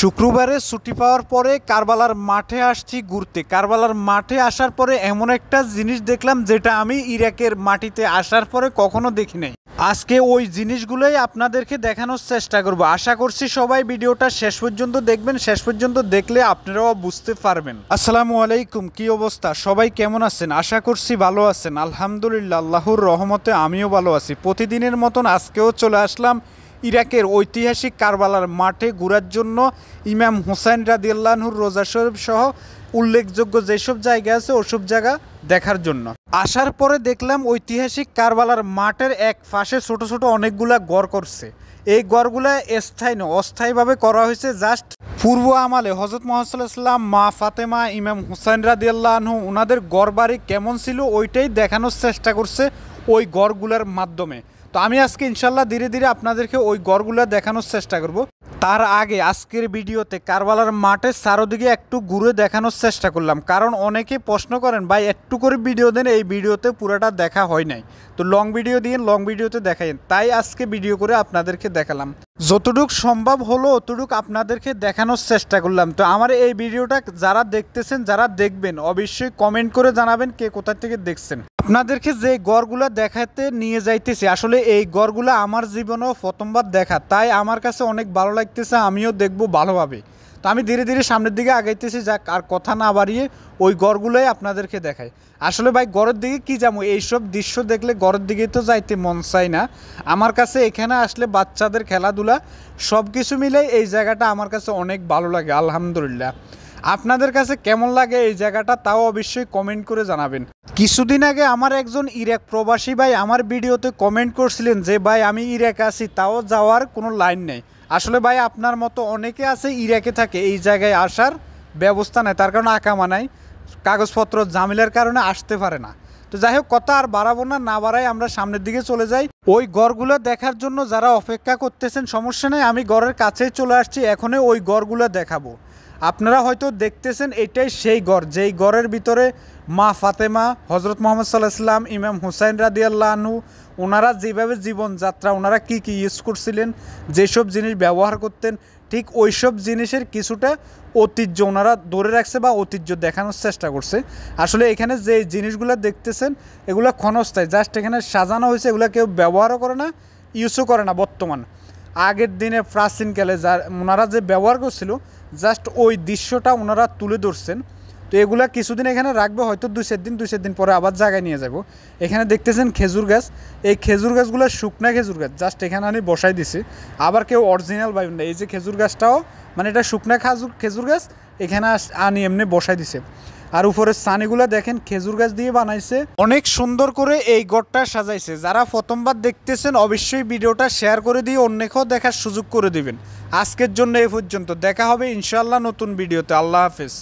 শুক্রবারে ছুটি পাওয়ার পরে কারবালার মাঠে আসছি ঘুরতে। কারবালার মাঠে আসার পরে এমন একটা জিনিস দেখলাম যেটা আমি ইরাকের মাটিতে আসার পরে কখনো দেখি নাই। আজকে ওই জিনিসগুলোই আপনাদেরকে দেখানোর চেষ্টা করব। আশা করছি সবাই ভিডিওটা শেষ পর্যন্ত দেখবেন। শেষ পর্যন্ত দেখলে আপনারাও বুঝতে পারবেন। আসসালামু আলাইকুম, কি অবস্থা? সবাই কেমন আছেন? আশা করছি ভালো আছেন। আলহামদুলিল্লাহ, আল্লাহর রহমতে আমিও ভালো আছি। প্রতিদিনের মতন আজকেও চলে আসলাম ইরাকের ঐতিহাসিক কারবালার মাঠে ঘোরার জন্য। ইমাম হুসাইন রাদিয়াল্লাহু আনহুর রোজা শরীফ সহ উল্লেখযোগ্য যেসব জায়গা আছে ওসব জায়গা দেখার জন্য আসার পরে দেখলাম ঐতিহাসিক কারবালার মাঠের এক পাশে ছোট ছোট অনেকগুলা গড় করছে। এই গড়গুলা স্থায়ী নয়, অস্থায়ীভাবে করা হয়েছে। জাস্ট পূর্ব আমলে হযরত মুহাম্মদ সাল্লাল্লাহু আলাইহি ওয়াসাল্লাম, মা ফাতেমা, ইমাম হুসাইন রাদিয়াল্লাহু আনহু ওনাদের গড় বাড়ি কেমন ছিল ওইটাই দেখানোর চেষ্টা করছে ওই গড়গুলার মাধ্যমে। তো আমি আজকে ইনশাল্লাহ ধীরে ধীরে আপনাদেরকে ওই গড়গুলা দেখানোর চেষ্টা করব। তার আগে আজকের ভিডিওতে কারবালার মাঠের চারদিকে একটু ঘুরে দেখানোর চেষ্টা করলাম, কারণ অনেকে প্রশ্ন করেন ভাই একটু করে ভিডিও দেন, এই ভিডিওতে পুরোটা দেখা হয় নাই, তো লং ভিডিও দিয়ে লং ভিডিওতে দেখাইন। তাই আজকে ভিডিও করে আপনাদেরকে দেখালাম, যতটুক সম্ভব হলো অতটুক আপনাদেরকে দেখানোর চেষ্টা করলাম। তো আমার এই ভিডিওটা যারা দেখতেছেন, যারা দেখবেন, অবশ্যই কমেন্ট করে জানাবেন কে কোথা থেকে দেখছেন। আপনাদেরকে যে গড়গুলো দেখাতে নিয়ে যাইতেছি, আসলে এই গড়গুলো আমার জীবনেও প্রথমবার দেখা, তাই আমার কাছে অনেক ভালো লাগতেছে, আমিও দেখব ভালোভাবে। তো আমি ধীরে ধীরে সামনের দিকে আগাইতেছি, যাক আর কথা না বাড়িয়ে ওই গড়গুলোই আপনাদেরকে দেখাই। আসলে ভাই গড়ের দিকে কি যাবো, এইসব দৃশ্য দেখলে গড়ের দিকেই তো যাইতে মন চাই না। আমার কাছে এখানে আসলে বাচ্চাদের খেলাধুলা সব কিছু মিলে এই জায়গাটা আমার কাছে অনেক ভালো লাগে আলহামদুলিল্লাহ। আপনাদের কাছে কেমন লাগে এই জায়গাটা তাও অবশ্যই কমেন্ট করে জানাবেন। কিছুদিন আগে আমার একজন ইরাক প্রবাসী ভাই আমার ভিডিওতে কমেন্ট করছিলেন যে ভাই আমি ইরাক আছি, তাও যাওয়ার কোনো লাইন নেই। আসলে ভাই আপনার মতো অনেকে আছে ইরাকে থাকে, এই জায়গায় আসার ব্যবস্থা নেই, তার কারণে আকামা নাই, কাগজপত্র ঝামেলার কারণে আসতে পারে না। তো যাই হোক, কথা আর বাড়াবো না, না বাড়াই আমরা সামনের দিকে চলে যাই। ওই গড়গুলো দেখার জন্য যারা অপেক্ষা করতেছেন সমস্যা নেই, আমি গড়ের কাছেই চলে আসছি, এখনই ওই গড়গুলো দেখাবো। আপনারা হয়তো দেখতেছেন এটাই সেই গড়, যেই গড়ের ভিতরে মা ফাতেমা, হজরত মুহাম্মদ সাল্লাল্লাহু আলাইহি ওয়াসাল্লাম, ইমাম হুসাইন রাদিয়াল্লাহু আনহু ওনারা যেভাবে জীবনযাত্রা, ওনারা কি কি ইউজ করছিলেন, যেসব জিনিস ব্যবহার করতেন, ঠিক ওই সব জিনিসের কিছুটা ঐতিহ্য ওনারা ধরে রাখছে বা ঐতিহ্য দেখানোর চেষ্টা করছে। আসলে এখানে যে জিনিসগুলো দেখতেছেন এগুলো ক্ষণস্থায়ী, জাস্ট এখানে সাজানো হয়েছে, এগুলো কেউ ব্যবহারও করে না, ইউজও করে না বর্তমান। আগের দিনে প্রাচীনকালে যা ওনারা যে ব্যবহার করছিল জাস্ট ওই দৃশ্যটা ওনারা তুলে ধরছেন। তো এগুলা কিছুদিন এখানে রাখবে, হয়তো দুই চার দিন পরে আবার জায়গায় নিয়ে যাব। এখানে দেখতেছেন খেজুর গাছ, এই খেজুর গাছগুলো শুকনা খেজুর গাছ, জাস্ট এখানে আমি বসাই দিছি। আবার কেউ অরিজিনাল পাইবেন না, এই যে খেজুর গাছটাও মানে এটা শুকনা খেজুর গাছ, এখানে আনি এমনি বসাই দিছে। আর উপরের সানিগুলো দেখেন খেজুর গাছ দিয়ে বানাইছে, অনেক সুন্দর করে এই গড়টা সাজাইছে। যারা প্রথমবার দেখতেছেন অবশ্যই ভিডিওটা শেয়ার করে দিয়ে অন্যকেও দেখার সুযোগ করে দিবেন। আজকের জন্য এই পর্যন্ত, দেখা হবে ইনশাআল্লাহ নতুন ভিডিওতে। আল্লাহ হাফেজ।